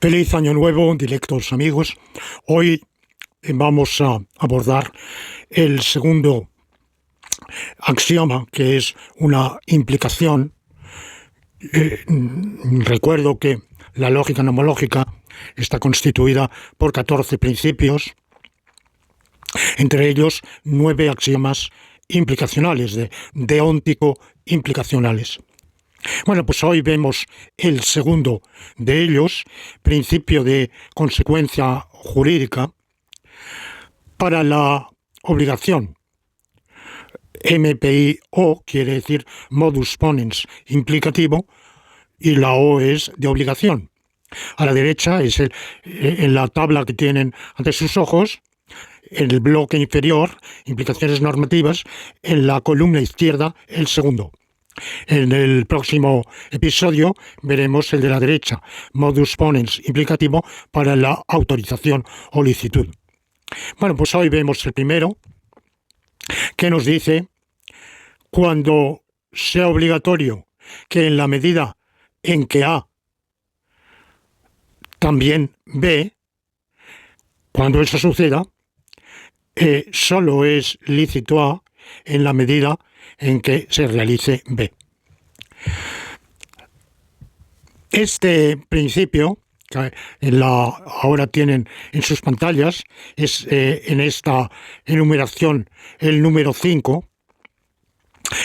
Feliz año nuevo, directos amigos. Hoy vamos a abordar el segundo axioma, que es una implicación. Recuerdo que la lógica nomológica está constituida por 14 principios, entre ellos 9 axiomas implicacionales, deóntico-implicacionales. Bueno, pues hoy vemos el segundo de ellos, principio de consecuencia jurídica para la obligación. MPI-O quiere decir modus ponens implicativo y la O es de obligación. A la derecha es en la tabla que tienen ante sus ojos, en el bloque inferior, implicaciones normativas, en la columna izquierda, el segundo. En el próximo episodio veremos el de la derecha, modus ponens implicativo para la autorización o licitud. Bueno, pues hoy vemos el primero, que nos dice: cuando sea obligatorio que en la medida en que A también B, cuando eso suceda, solo es lícito A en la medida en que se realice B. Este principio, que ahora tienen en sus pantallas, es en esta enumeración el número 5,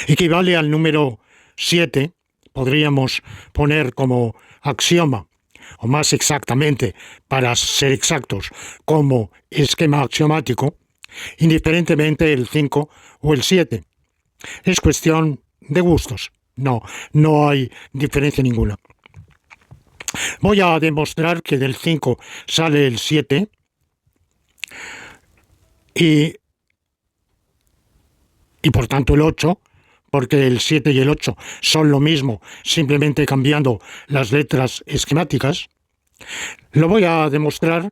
equivale al número 7, podríamos poner como axioma, o más exactamente, para ser exactos, como esquema axiomático, indiferentemente el 5 o el 7. Es cuestión de gustos. No hay diferencia ninguna. Voy a demostrar que del 5 sale el 7 y por tanto el 8, porque el 7 y el 8 son lo mismo, simplemente cambiando las letras esquemáticas. Lo voy a demostrar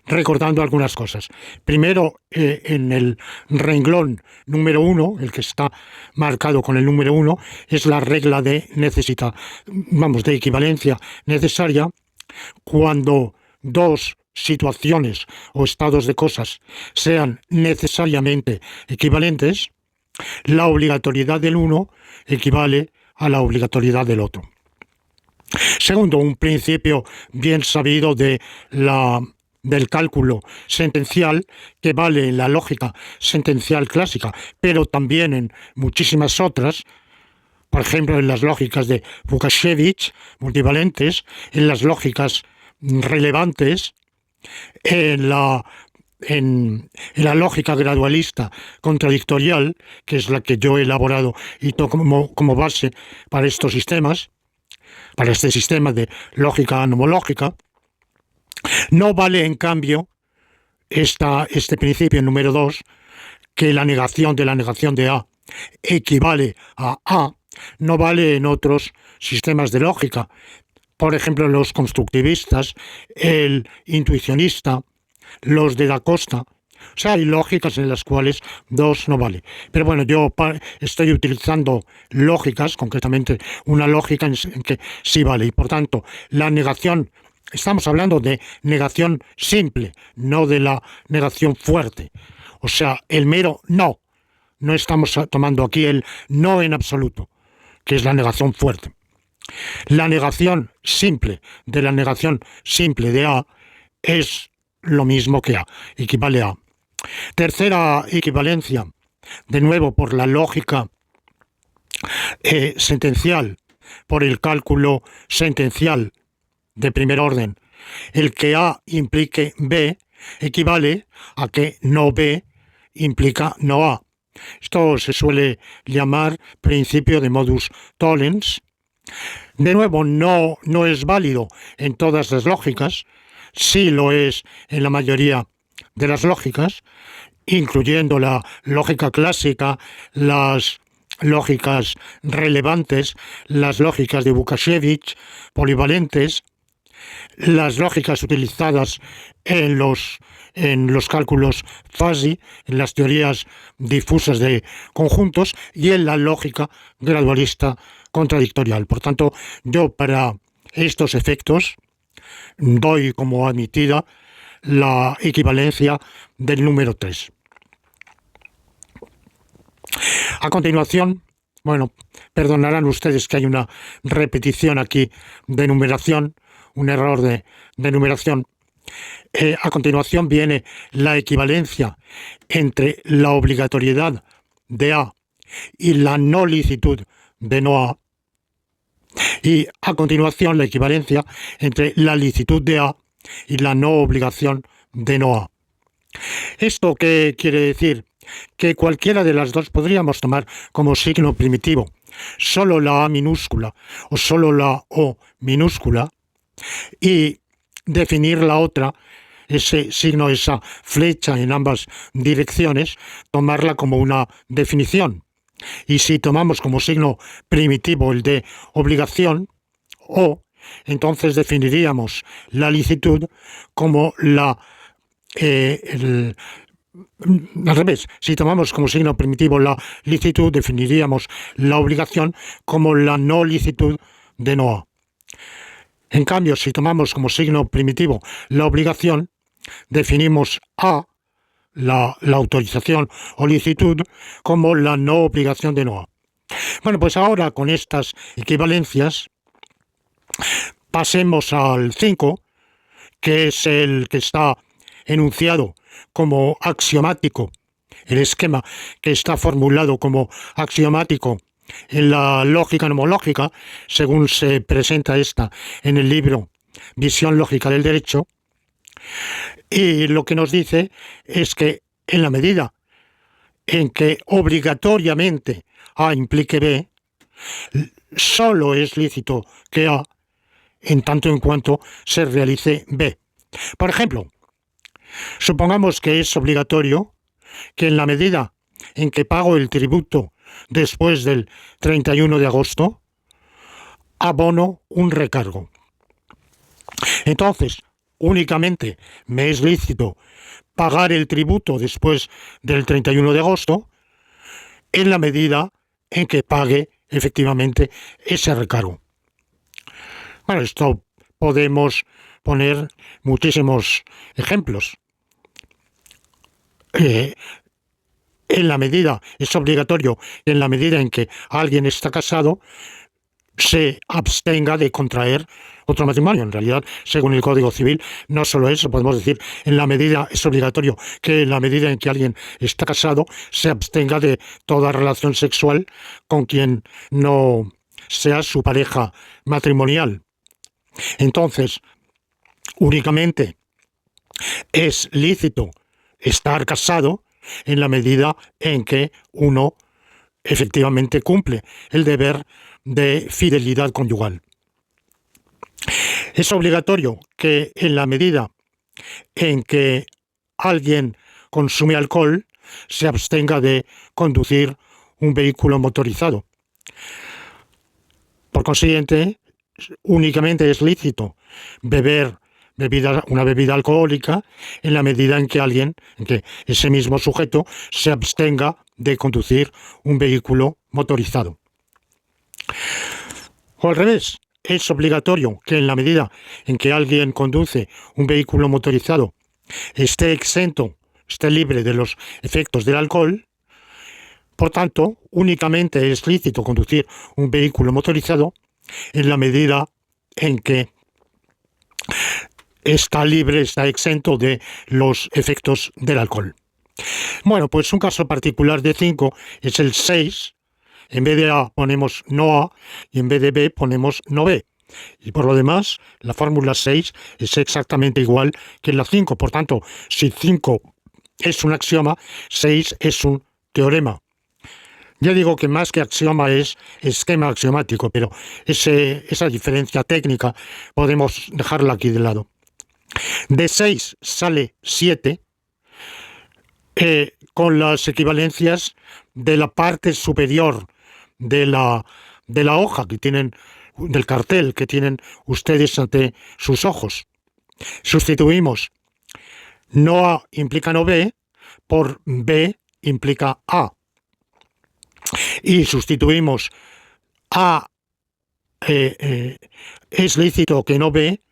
recordando algunas cosas. Primero, en el renglón número 1, el que está marcado con el número 1, es la regla de de equivalencia necesaria. Cuando dos situaciones o estados de cosas sean necesariamente equivalentes, la obligatoriedad del uno equivale a la obligatoriedad del otro. Segundo, un principio bien sabido del cálculo sentencial, que vale en la lógica sentencial clásica, pero también en muchísimas otras, por ejemplo en las lógicas de Vukašević, multivalentes, en las lógicas relevantes, en la lógica gradualista contradictorial, que es la que yo he elaborado y tomo como base para estos sistemas, para este sistema de lógica nomológica. No vale, en cambio, este principio número 2, que la negación de la negación de A equivale a A, no vale en otros sistemas de lógica. Por ejemplo, los constructivistas, el intuicionista, los de Da Costa. O sea, hay lógicas en las cuales 2 no vale. Pero bueno, yo estoy utilizando lógicas, concretamente una lógica en que sí vale. Y por tanto, la negación, estamos hablando de negación simple, no de la negación fuerte. O sea, el mero no. No estamos tomando aquí el no en absoluto, que es la negación fuerte. La negación simple de la negación simple de A es lo mismo que A, equivale a A. Tercera equivalencia, de nuevo por la lógica sentencial, por el cálculo sentencial de primer orden. El que A implique B equivale a que no B implica no A. Esto se suele llamar principio de modus tollens. De nuevo, no es válido en todas las lógicas, sí lo es en la mayoría de las lógicas, incluyendo la lógica clásica, las lógicas relevantes, las lógicas de Vukašević, polivalentes, las lógicas utilizadas en los cálculos fuzzy, en las teorías difusas de conjuntos y en la lógica gradualista contradictorial. Por tanto, yo para estos efectos doy como admitida la equivalencia del número 3. A continuación, bueno, perdonarán ustedes que hay una repetición aquí de numeración, un error de numeración. A continuación viene la equivalencia entre la obligatoriedad de A y la no licitud de no A. Y a continuación la equivalencia entre la licitud de A y la no obligación de no A. ¿Esto qué quiere decir? Que cualquiera de las dos podríamos tomar como signo primitivo solo la A minúscula o solo la O minúscula y definir la otra, ese signo, esa flecha en ambas direcciones, tomarla como una definición. Y si tomamos como signo primitivo el de obligación, O, entonces definiríamos la licitud como al revés, si tomamos como signo primitivo la licitud, definiríamos la obligación como la no licitud de no A. En cambio, si tomamos como signo primitivo la obligación, definimos A, la autorización o licitud, como la no obligación de no A. Bueno, pues ahora con estas equivalencias pasemos al 5, que es el que está enunciado como axiomático, el esquema que está formulado como axiomático en la lógica nomológica, según se presenta esta en el libro Visión lógica del derecho, y lo que nos dice es que en la medida en que obligatoriamente A implique B, solo es lícito que A en tanto en cuanto se realice B. Por ejemplo, supongamos que es obligatorio que en la medida en que pago el tributo después del 31 de agosto, abono un recargo. Entonces, únicamente me es lícito pagar el tributo después del 31 de agosto en la medida en que pague efectivamente ese recargo. Bueno, esto podemos poner muchísimos ejemplos. En la medida, es obligatorio, en la medida en que alguien está casado, se abstenga de contraer otro matrimonio. En realidad, según el Código Civil, no solo eso, podemos decir, en la medida, es obligatorio que en la medida en que alguien está casado, se abstenga de toda relación sexual con quien no sea su pareja matrimonial. Entonces, únicamente es lícito estar casado en la medida en que uno efectivamente cumple el deber de fidelidad conyugal. Es obligatorio que en la medida en que alguien consume alcohol se abstenga de conducir un vehículo motorizado. Por consiguiente, únicamente es lícito beber una bebida alcohólica en la medida en que ese mismo sujeto se abstenga de conducir un vehículo motorizado. O al revés, es obligatorio que en la medida en que alguien conduce un vehículo motorizado esté exento, esté libre de los efectos del alcohol. Por tanto, únicamente es lícito conducir un vehículo motorizado en la medida en que está libre, está exento de los efectos del alcohol. Bueno, pues un caso particular de 5 es el 6. En vez de A ponemos no A y en vez de B ponemos no B. Y por lo demás, la fórmula 6 es exactamente igual que la 5. Por tanto, si 5 es un axioma, 6 es un teorema. Ya digo que más que axioma es esquema axiomático, pero esa diferencia técnica podemos dejarla aquí de lado. De 6 sale 7 con las equivalencias de la parte superior de la hoja que tienen, del cartel que tienen ustedes ante sus ojos. Sustituimos no A implica no B por B implica A. Y sustituimos A es lícito que no B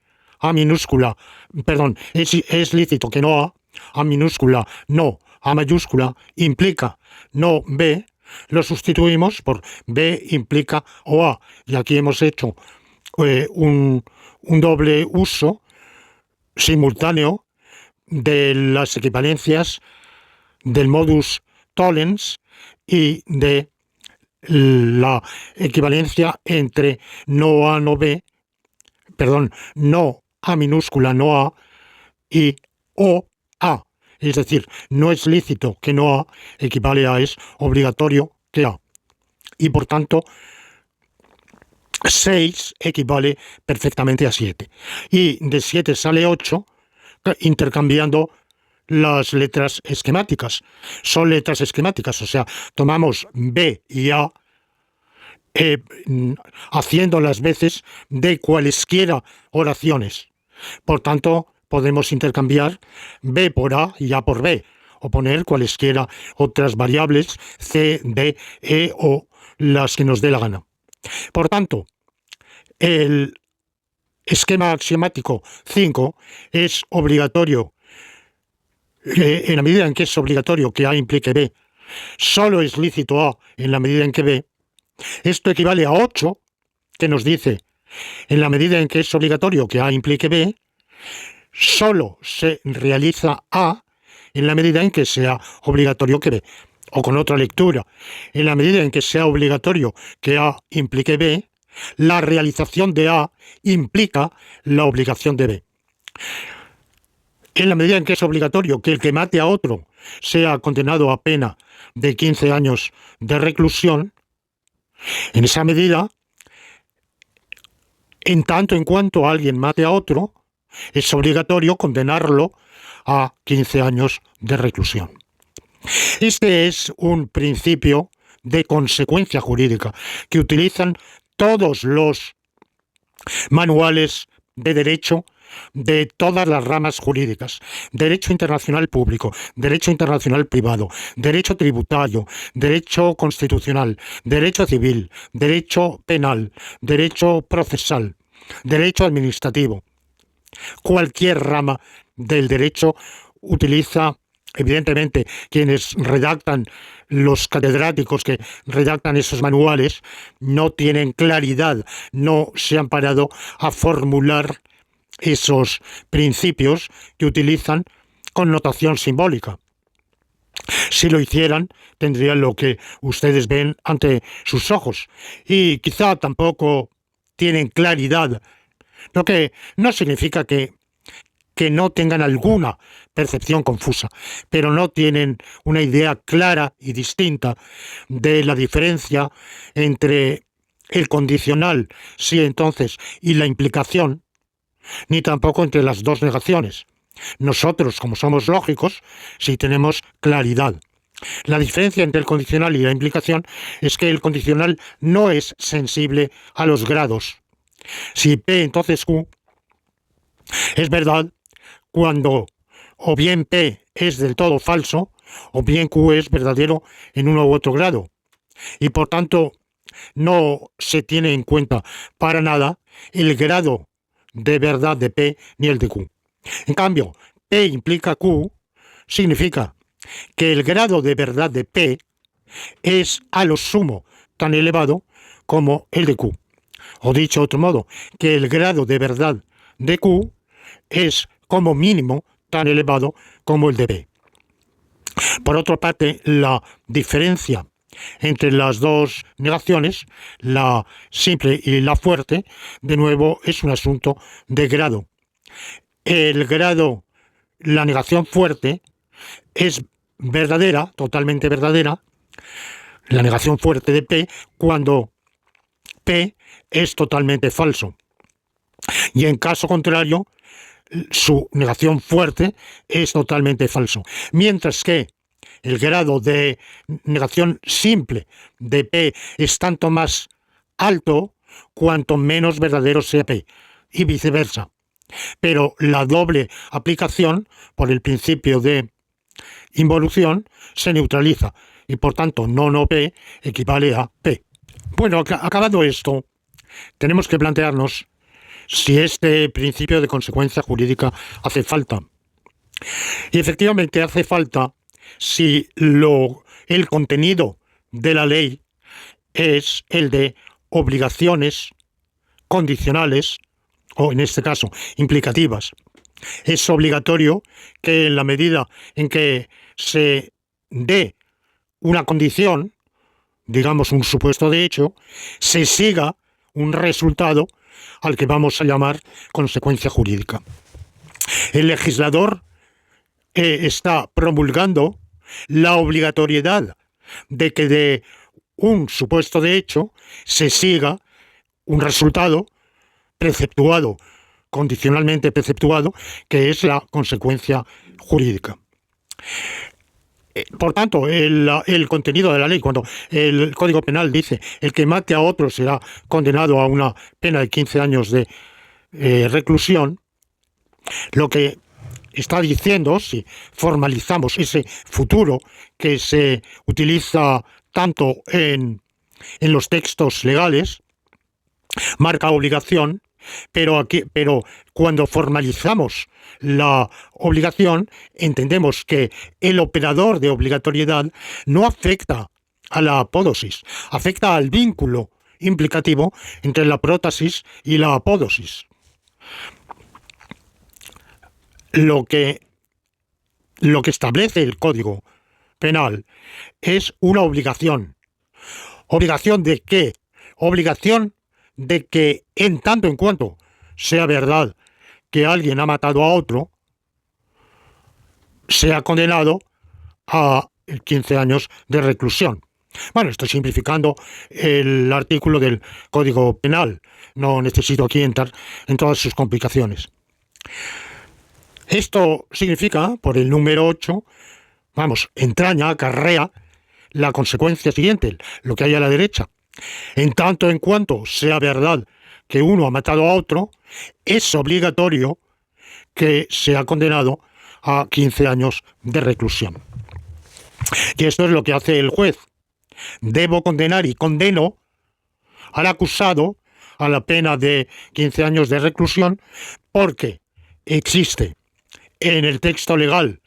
A minúscula, perdón, es lícito que no A minúscula, no, A mayúscula, implica no B, lo sustituimos por B implica o A. Y aquí hemos hecho un doble uso simultáneo de las equivalencias del modus tollens y de la equivalencia entre no A, no B, perdón, no A minúscula, no A, y o A. Es decir, no es lícito que no A equivale a es obligatorio que A. Y por tanto, 6 equivale perfectamente a 7. Y de 7 sale 8, intercambiando las letras esquemáticas. Son letras esquemáticas, o sea, tomamos B y A haciendo las veces de cualesquiera oraciones. Por tanto, podemos intercambiar B por A y A por B, o poner cualesquiera otras variables, C, D, E o las que nos dé la gana. Por tanto, el esquema axiomático 5 es obligatorio, en la medida en que es obligatorio que A implique B, solo es lícito A en la medida en que B. Esto equivale a 8, que nos dice, en la medida en que es obligatorio que A implique B, solo se realiza A en la medida en que sea obligatorio que B. O con otra lectura, en la medida en que sea obligatorio que A implique B, la realización de A implica la obligación de B. En la medida en que es obligatorio que el que mate a otro sea condenado a pena de 15 años de reclusión, en esa medida, en tanto en cuanto alguien mate a otro, es obligatorio condenarlo a 15 años de reclusión. Este es un principio de consecuencia jurídica que utilizan todos los manuales de derecho de todas las ramas jurídicas: derecho internacional público, derecho internacional privado, derecho tributario, derecho constitucional, derecho civil, derecho penal, derecho procesal, derecho administrativo. Cualquier rama del derecho utiliza, evidentemente, quienes redactan, los catedráticos que redactan esos manuales, no tienen claridad, no se han parado a formular esos principios que utilizan con notación simbólica. Si lo hicieran, tendrían lo que ustedes ven ante sus ojos. Y quizá tampoco tienen claridad, lo que no significa que no tengan alguna percepción confusa, pero no tienen una idea clara y distinta de la diferencia entre el condicional, sí, entonces, y la implicación, ni tampoco entre las dos negaciones. Nosotros, como somos lógicos, sí tenemos claridad. La diferencia entre el condicional y la implicación es que el condicional no es sensible a los grados. Si P, entonces Q, es verdad cuando o bien P es del todo falso, o bien Q es verdadero en uno u otro grado. Y por tanto, no se tiene en cuenta para nada el grado de verdad de P ni el de Q. En cambio, P implica Q significa que el grado de verdad de P es a lo sumo tan elevado como el de Q. O dicho de otro modo, que el grado de verdad de Q es como mínimo tan elevado como el de P. Por otra parte, la diferencia entre las dos negaciones, la simple y la fuerte, de nuevo es un asunto de grado. El grado, la negación fuerte, es verdadera, totalmente verdadera, la negación fuerte de P, cuando P es totalmente falso. Y en caso contrario, su negación fuerte es totalmente falso. Mientras que el grado de negación simple de P es tanto más alto cuanto menos verdadero sea P, y viceversa. Pero la doble aplicación, por el principio de involución, se neutraliza, y por tanto no P equivale a P. Bueno, acabado esto, tenemos que plantearnos si este principio de consecuencia jurídica hace falta. Y efectivamente hace falta si el contenido de la ley es el de obligaciones condicionales, o en este caso implicativas. Es obligatorio que en la medida en que se dé una condición, digamos un supuesto de hecho, se siga un resultado al que vamos a llamar consecuencia jurídica. El legislador está promulgando la obligatoriedad de que de un supuesto de hecho se siga un resultado preceptuado, condicionalmente preceptuado, que es la consecuencia jurídica. Por tanto, el contenido de la ley, cuando el Código Penal dice el que mate a otro será condenado a una pena de 15 años de reclusión, lo que está diciendo, si formalizamos ese futuro que se utiliza tanto en los textos legales, marca obligación, pero cuando formalizamos la obligación, entendemos que el operador de obligatoriedad no afecta a la apódosis, afecta al vínculo implicativo entre la prótasis y la apódosis. Lo que establece el Código Penal es una obligación. ¿Obligación de qué? Obligación de que en tanto en cuanto sea verdad que alguien ha matado a otro, sea condenado a 15 años de reclusión. Bueno, estoy simplificando el artículo del Código Penal. No necesito aquí entrar en todas sus complicaciones. Esto significa, por el número 8, entraña, acarrea la consecuencia siguiente, lo que hay a la derecha. En tanto en cuanto sea verdad que uno ha matado a otro, es obligatorio que sea condenado a 15 años de reclusión. Y esto es lo que hace el juez. Debo condenar y condeno al acusado a la pena de 15 años de reclusión porque existe en el texto legal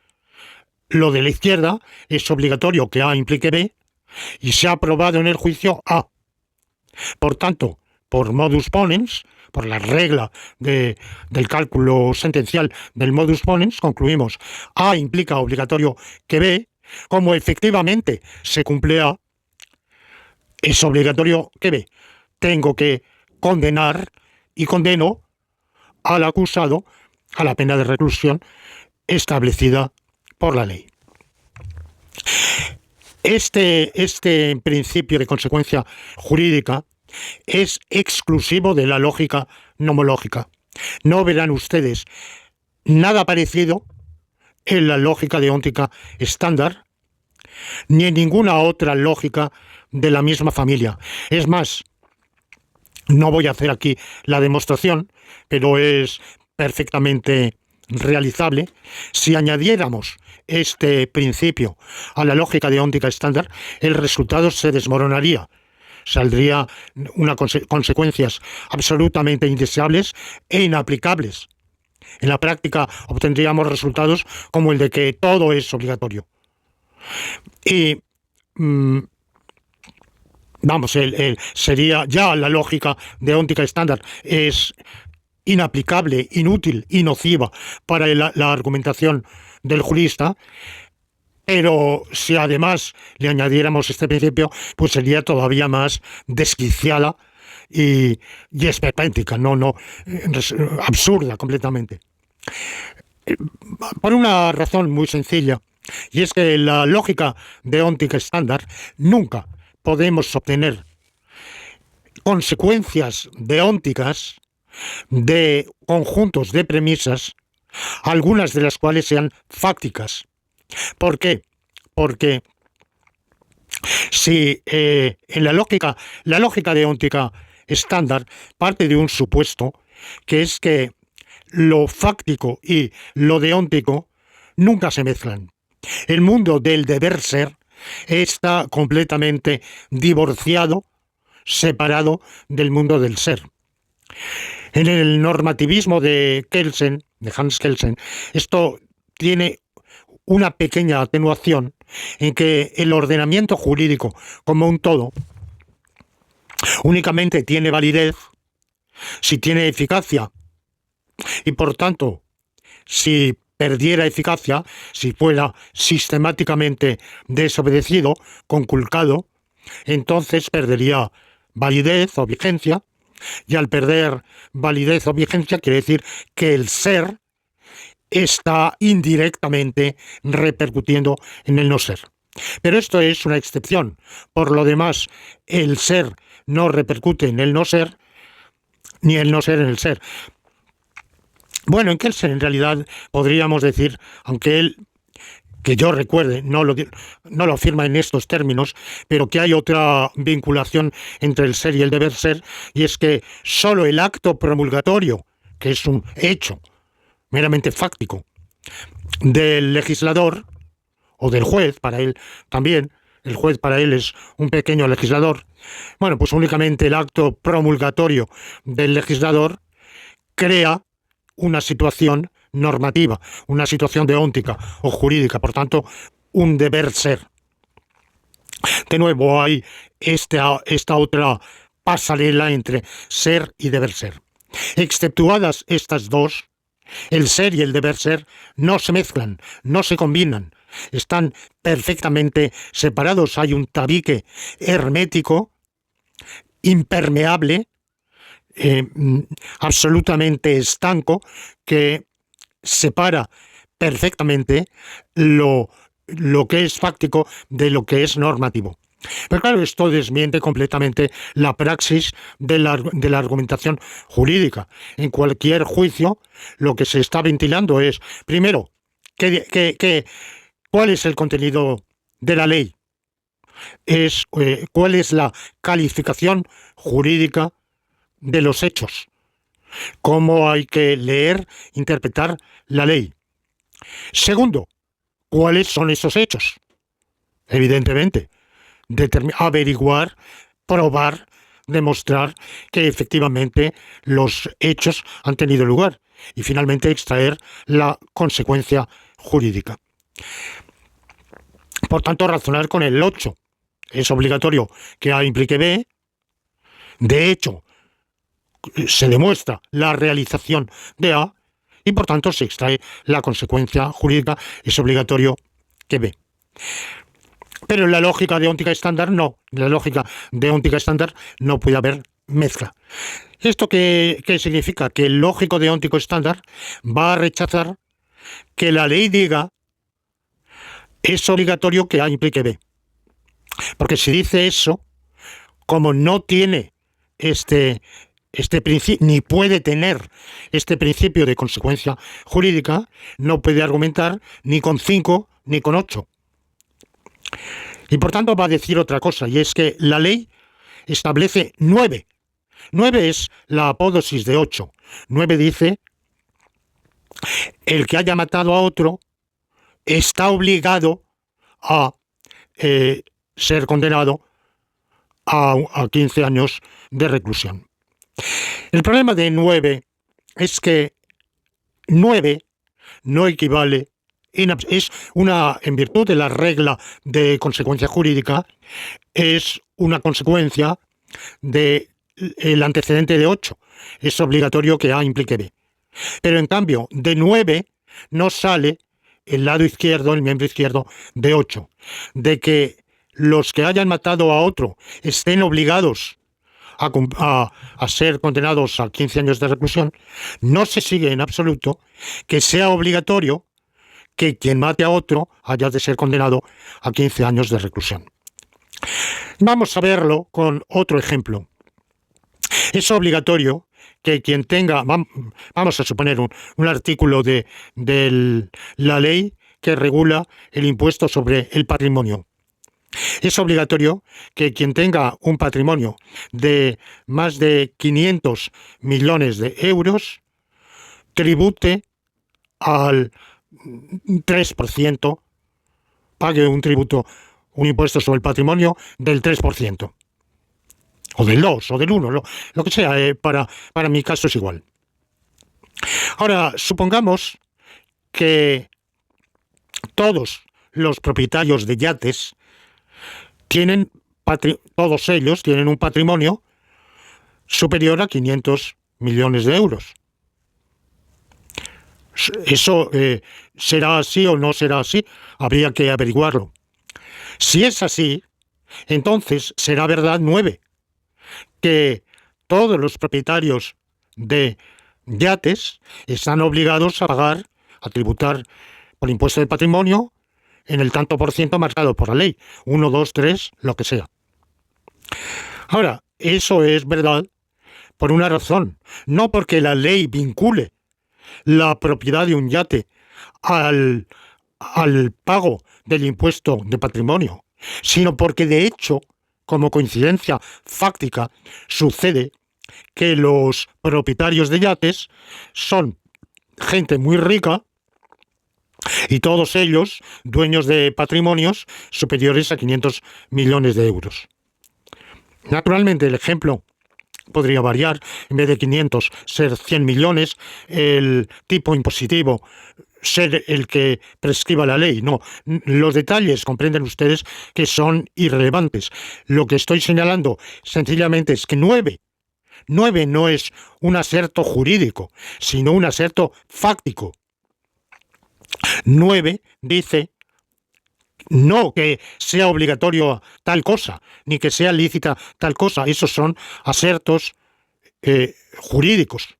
lo de la izquierda, es obligatorio que A implique B, y se ha aprobado en el juicio A. Por tanto, por modus ponens, por la regla del cálculo sentencial del modus ponens, concluimos A implica obligatorio que B, como efectivamente se cumple A, es obligatorio que B. Tengo que condenar y condeno al acusado a la pena de reclusión establecida por la ley. Este principio de consecuencia jurídica es exclusivo de la lógica nomológica. No verán ustedes nada parecido en la lógica deóntica estándar, ni en ninguna otra lógica de la misma familia. Es más, no voy a hacer aquí la demostración, pero es perfectamente realizable. Si añadiéramos este principio a la lógica deóntica estándar, el resultado se desmoronaría. Saldría unas consecuencias absolutamente indeseables e inaplicables. En la práctica obtendríamos resultados como el de que todo es obligatorio. Y sería ya la lógica deóntica estándar es inaplicable, inútil y nociva para la argumentación del jurista, pero si además le añadiéramos este principio, pues sería todavía más desquiciada y esperpéntica, absurda completamente. Por una razón muy sencilla, y es que en la lógica deóntica estándar nunca podemos obtener consecuencias deónticas de conjuntos de premisas, algunas de las cuales sean fácticas. ¿Por qué? Porque si en la lógica deóntica estándar parte de un supuesto, que es que lo fáctico y lo deóntico nunca se mezclan. El mundo del deber ser está completamente divorciado, separado del mundo del ser. En el normativismo de Kelsen, de Hans Kelsen, esto tiene una pequeña atenuación en que el ordenamiento jurídico como un todo únicamente tiene validez si tiene eficacia y por tanto si perdiera eficacia, si fuera sistemáticamente desobedecido, conculcado, entonces perdería validez o vigencia, y al perder validez o vigencia quiere decir que el ser está indirectamente repercutiendo en el no ser. Pero esto es una excepción. Por lo demás, el ser no repercute en el no ser, ni el no ser en el ser. Bueno, en Kelsen en realidad podríamos decir, aunque él, que yo recuerde, no lo afirma en estos términos, pero que hay otra vinculación entre el ser y el deber ser, y es que solo el acto promulgatorio, que es un hecho meramente fáctico, del legislador o del juez, para él también, el juez para él es un pequeño legislador, bueno, pues únicamente el acto promulgatorio del legislador crea una situación normativa, una situación deóntica o jurídica, por tanto, un deber ser. De nuevo, hay esta otra pasarela entre ser y deber ser. Exceptuadas estas dos, el ser y el deber ser no se mezclan, no se combinan, están perfectamente separados. Hay un tabique hermético, impermeable, absolutamente estanco, que separa perfectamente lo que es fáctico de lo que es normativo. Pero claro, esto desmiente completamente la praxis de la argumentación jurídica. En cualquier juicio, lo que se está ventilando es, primero, ¿cuál es el contenido de la ley? ¿Cuál es la calificación jurídica de los hechos? ¿Cómo hay que leer, interpretar la ley? Segundo, ¿cuáles son esos hechos? Evidentemente, averiguar, probar, demostrar que efectivamente los hechos han tenido lugar y finalmente extraer la consecuencia jurídica. Por tanto, razonar con el 8. Es obligatorio que A implique B. De hecho, se demuestra la realización de A y por tanto se extrae la consecuencia jurídica. Es obligatorio que B. Pero en la lógica deóntica estándar no. En la lógica deóntica estándar no puede haber mezcla. ¿Esto qué significa? Que el lógico deóntico estándar va a rechazar que la ley diga es obligatorio que A implique B. Porque si dice eso, como no tiene este principio, ni puede tener este principio de consecuencia jurídica, no puede argumentar ni con 5 ni con 8. Y por tanto va a decir otra cosa, y es que la ley establece 9. 9 es la apódosis de 8. 9 dice, el que haya matado a otro está obligado a ser condenado a 15 años de reclusión. El problema de 9 es que 9 no equivale, es una, en virtud de la regla de consecuencia jurídica, es una consecuencia del antecedente de 8. Es obligatorio que A implique B. Pero en cambio, de 9 no sale el lado izquierdo, el miembro izquierdo de 8. De que los que hayan matado a otro estén obligados a ser condenados a 15 años de reclusión, no se sigue en absoluto que sea obligatorio que quien mate a otro haya de ser condenado a 15 años de reclusión. Vamos a verlo con otro ejemplo. Es obligatorio que quien tenga, vamos a suponer un artículo de la ley que regula el impuesto sobre el patrimonio. Es obligatorio que quien tenga un patrimonio de más de 500 millones de euros tribute al 3%, pague un impuesto sobre el patrimonio del 3%. o del 2, o del 1, lo que sea, para mi caso es igual. Ahora, supongamos que todos los propietarios de yates todos ellos tienen un patrimonio superior a 500 millones de euros. ¿Eso será así o no será así? Habría que averiguarlo. Si es así, entonces será verdad 9, que todos los propietarios de yates están obligados a tributar por impuesto de patrimonio en el tanto por ciento marcado por la ley, 1, 2, 3, lo que sea. Ahora, eso es verdad por una razón, no porque la ley vincule la propiedad de un yate al pago del impuesto de patrimonio, sino porque de hecho, como coincidencia fáctica, sucede que los propietarios de yates son gente muy rica y todos ellos dueños de patrimonios superiores a 500 millones de euros. Naturalmente, el ejemplo podría variar, en vez de 500 ser 100 millones, el tipo impositivo ser el que prescriba la ley. No, los detalles comprenden ustedes que son irrelevantes. Lo que estoy señalando sencillamente es que 9 no es un aserto jurídico, sino un aserto fáctico. 9 dice no que sea obligatorio tal cosa, ni que sea lícita tal cosa. Esos son asertos jurídicos,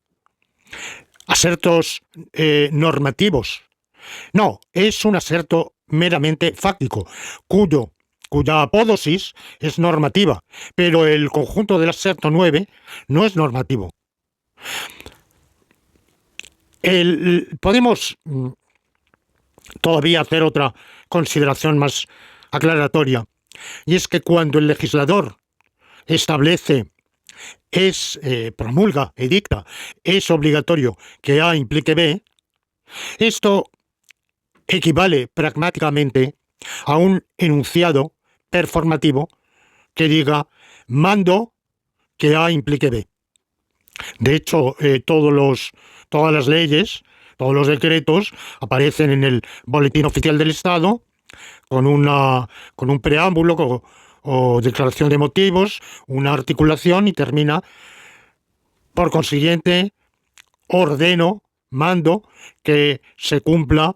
asertos normativos. No, es un aserto meramente fáctico, cuya apódosis es normativa, pero el conjunto del aserto 9 no es normativo. Podemos todavía hacer otra consideración más aclaratoria, y es que cuando el legislador establece, promulga, edicta, es obligatorio que A implique B, esto equivale pragmáticamente a un enunciado performativo que diga mando que A implique B. De hecho, todas las leyes, todos los decretos aparecen en el Boletín Oficial del Estado con un preámbulo o declaración de motivos, una articulación y termina, por consiguiente, ordeno, mando que se cumpla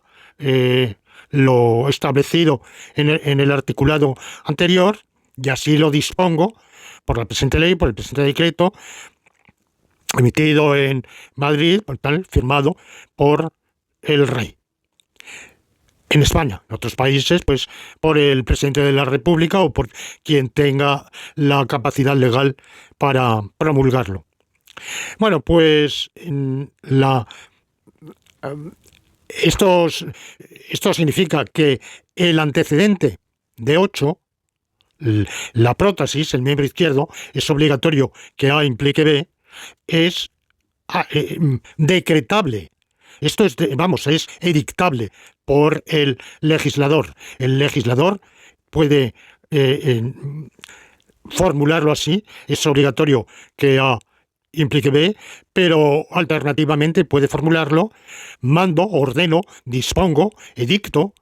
lo establecido en el articulado anterior, y así lo dispongo por la presente ley, por el presente decreto, emitido en Madrid, firmado por el rey. En España, en otros países, pues por el presidente de la República o por quien tenga la capacidad legal para promulgarlo. Bueno, pues esto significa que el antecedente de 8, la prótesis, el miembro izquierdo, es obligatorio que A implique B, es decretable. Esto es edictable por el legislador. El legislador puede formularlo así, es obligatorio que A implique B, pero alternativamente puede formularlo mando, ordeno, dispongo, edicto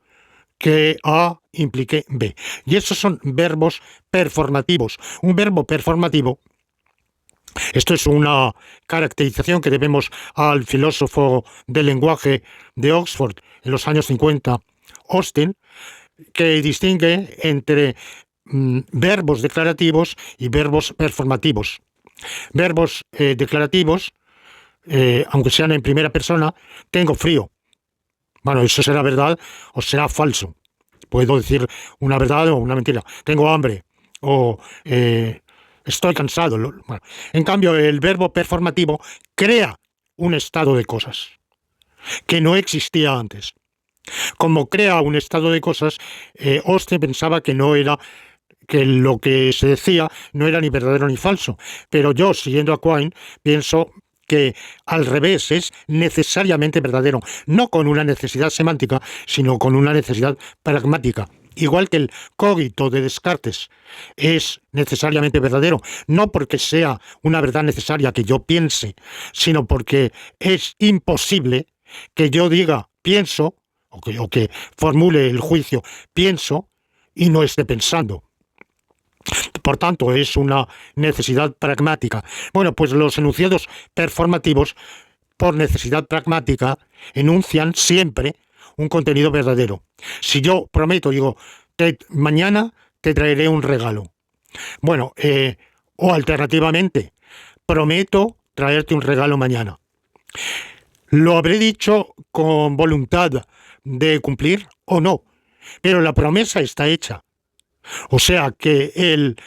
que A implique B. Y esos son verbos performativos. Un verbo performativo, esto es una caracterización que debemos al filósofo del lenguaje de Oxford en los años 50, Austin, que distingue entre verbos declarativos y verbos performativos. Verbos declarativos, aunque sean en primera persona, tengo frío. Bueno, eso será verdad o será falso. Puedo decir una verdad o una mentira. Tengo hambre o estoy cansado. Bueno, en cambio, el verbo performativo crea un estado de cosas que no existía antes. Como crea un estado de cosas, Austin pensaba que lo que se decía no era ni verdadero ni falso. Pero yo, siguiendo a Quine, pienso que al revés es necesariamente verdadero, no con una necesidad semántica, sino con una necesidad pragmática. Igual que el cogito de Descartes es necesariamente verdadero, no porque sea una verdad necesaria que yo piense, sino porque es imposible que yo diga pienso, o que formule el juicio pienso, y no esté pensando. Por tanto, es una necesidad pragmática. Bueno, pues los enunciados performativos, por necesidad pragmática, enuncian siempre un contenido verdadero. Si yo prometo, digo, mañana te traeré un regalo. Bueno, o alternativamente, prometo traerte un regalo mañana. Lo habré dicho con voluntad de cumplir o no, pero la promesa está hecha. O sea que el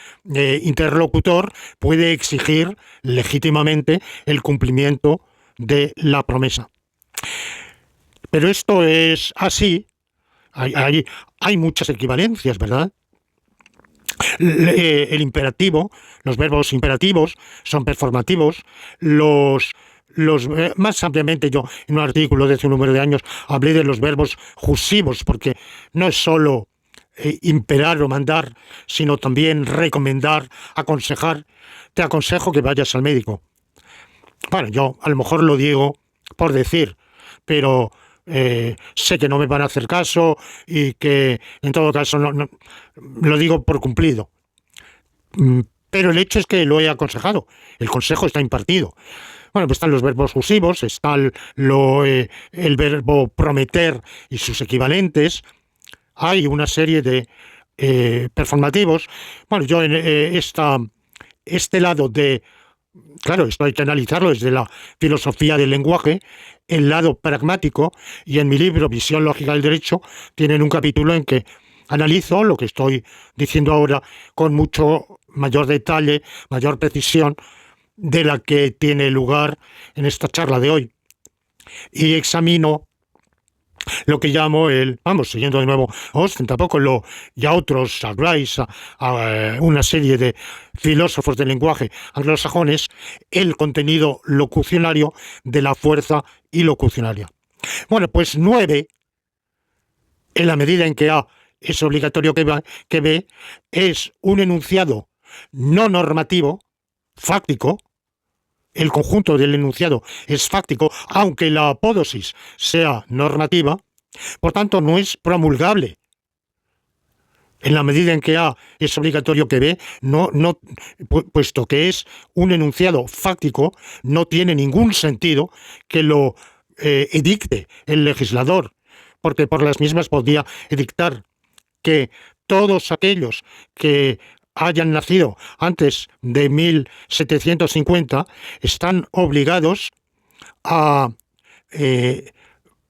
interlocutor puede exigir legítimamente el cumplimiento de la promesa. Pero esto es así. Hay muchas equivalencias, ¿verdad? El imperativo, los verbos imperativos son performativos, más ampliamente yo en un artículo de hace un número de años hablé de los verbos jusivos, porque no es solo imperar o mandar, sino también recomendar, aconsejar. Te aconsejo que vayas al médico. Bueno, yo a lo mejor lo digo por decir, pero sé que no me van a hacer caso y que en todo caso no lo digo por cumplido. Pero el hecho es que lo he aconsejado, el consejo está impartido. Bueno, pues están los verbos fusivos, está el verbo prometer y sus equivalentes. Hay una serie de performativos. Bueno, yo en este lado de... Claro, esto hay que analizarlo desde la filosofía del lenguaje, el lado pragmático, y en mi libro Visión lógica del derecho tienen un capítulo en que analizo lo que estoy diciendo ahora con mucho mayor detalle, mayor precisión de la que tiene lugar en esta charla de hoy. Y examino lo que llamo siguiendo de nuevo Austin, y a otros, a Grice, a una serie de filósofos del lenguaje anglosajones, el contenido locucionario de la fuerza y locucionaria. Bueno, pues 9, en la medida en que A es obligatorio que B, es un enunciado no normativo, fáctico. El conjunto del enunciado es fáctico, aunque la apódosis sea normativa, por tanto no es promulgable. En la medida en que A es obligatorio que B, puesto que es un enunciado fáctico, no tiene ningún sentido que lo edicte el legislador, porque por las mismas podría edictar que todos aquellos que hayan nacido antes de 1750 están obligados a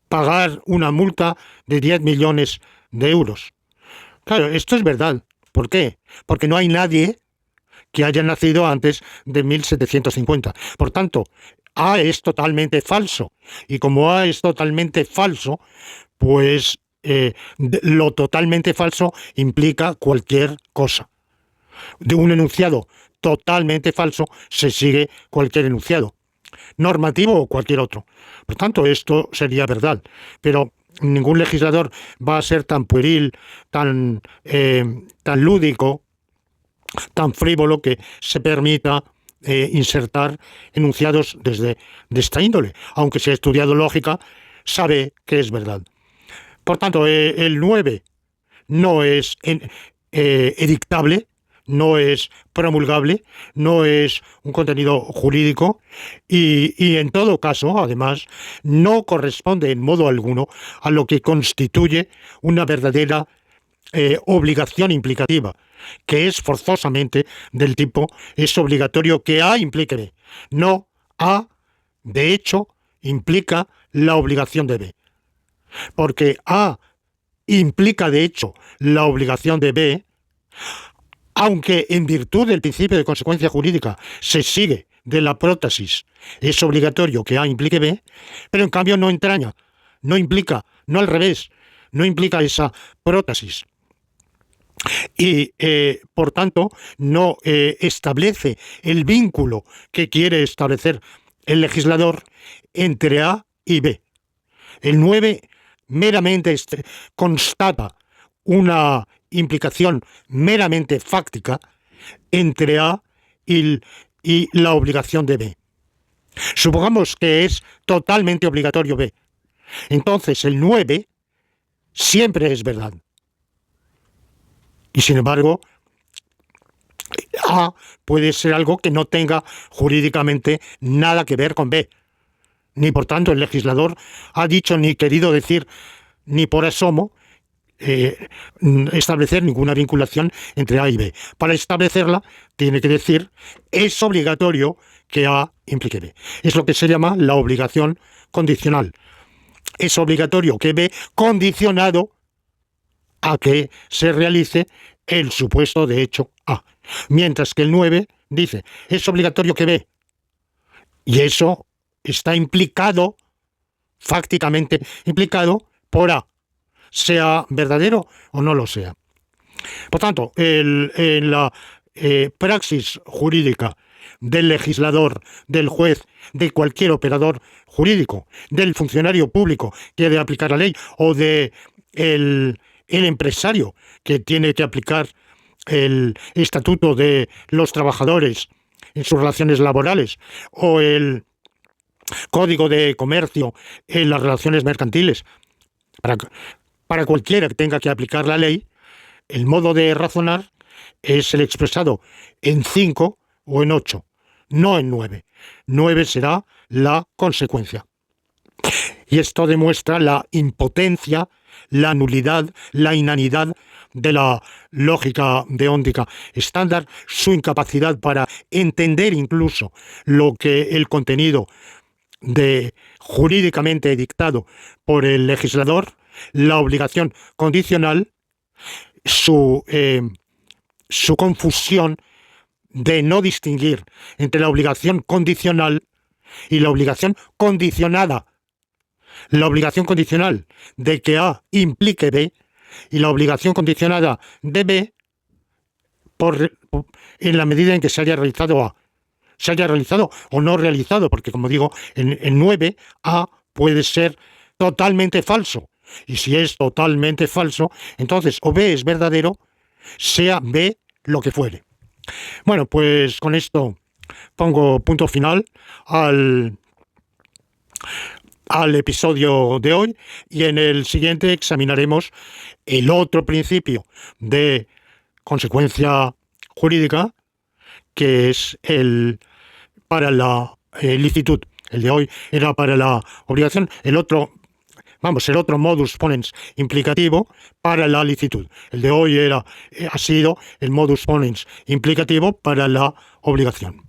pagar una multa de 10 millones de euros. Claro, esto es verdad. ¿Por qué? Porque no hay nadie que haya nacido antes de 1750. Por tanto, A es totalmente falso. Y como A es totalmente falso, pues lo totalmente falso implica cualquier cosa. De un enunciado totalmente falso se sigue cualquier enunciado, normativo o cualquier otro. Por tanto, esto sería verdad. Pero ningún legislador va a ser tan pueril, tan lúdico, tan frívolo que se permita insertar enunciados de esta índole. Aunque se ha estudiado lógica, sabe que es verdad. Por tanto, el 9 no es edictable, no es promulgable, no es un contenido jurídico y en todo caso, además, no corresponde en modo alguno a lo que constituye una verdadera obligación implicativa, que es forzosamente del tipo es obligatorio que A implique B. No, A, de hecho, implica la obligación de B. Porque A implica, de hecho, la obligación de B, aunque en virtud del principio de consecuencia jurídica se sigue de la prótesis, es obligatorio que A implique B, pero en cambio no entraña, no implica, no al revés, no implica esa prótesis. Y, por tanto, no establece el vínculo que quiere establecer el legislador entre A y B. El 9 meramente constata una implicación meramente fáctica entre A y la obligación de B. Supongamos que es totalmente obligatorio B. Entonces el 9 siempre es verdad. Y sin embargo, A puede ser algo que no tenga jurídicamente nada que ver con B. Ni por tanto el legislador ha dicho ni querido decir ni por asomo establecer ninguna vinculación entre A y B. Para establecerla tiene que decir es obligatorio que A implique B. Es lo que se llama la obligación condicional. Es obligatorio que B condicionado a que se realice el supuesto de hecho A. Mientras que el 9 dice es obligatorio que B. Y eso está implicado, fácticamente implicado por A, sea verdadero o no lo sea. Por tanto, en la praxis jurídica del legislador, del juez, de cualquier operador jurídico, del funcionario público que ha de aplicar la ley o de el empresario que tiene que aplicar el estatuto de los trabajadores en sus relaciones laborales o el código de comercio en las relaciones mercantiles. Para cualquiera que tenga que aplicar la ley, el modo de razonar es el expresado en 5 o en 8, no en 9. 9 será la consecuencia. Y esto demuestra la impotencia, la nulidad, la inanidad de la lógica deóntica estándar, su incapacidad para entender incluso lo que el contenido jurídicamente dictado por el legislador, la obligación condicional, su confusión de no distinguir entre la obligación condicional y la obligación condicionada. La obligación condicional de que A implique B y la obligación condicionada de B en la medida en que se haya realizado A. Se haya realizado o no realizado, porque como digo, en 9 A puede ser totalmente falso. Y si es totalmente falso, entonces o B es verdadero, sea B lo que fuere. Bueno, pues con esto pongo punto final al episodio de hoy y en el siguiente examinaremos el otro principio de consecuencia jurídica, que es el para la licitud. El de hoy era para la obligación, el otro modus ponens implicativo para la licitud. El de hoy ha sido el modus ponens implicativo para la obligación.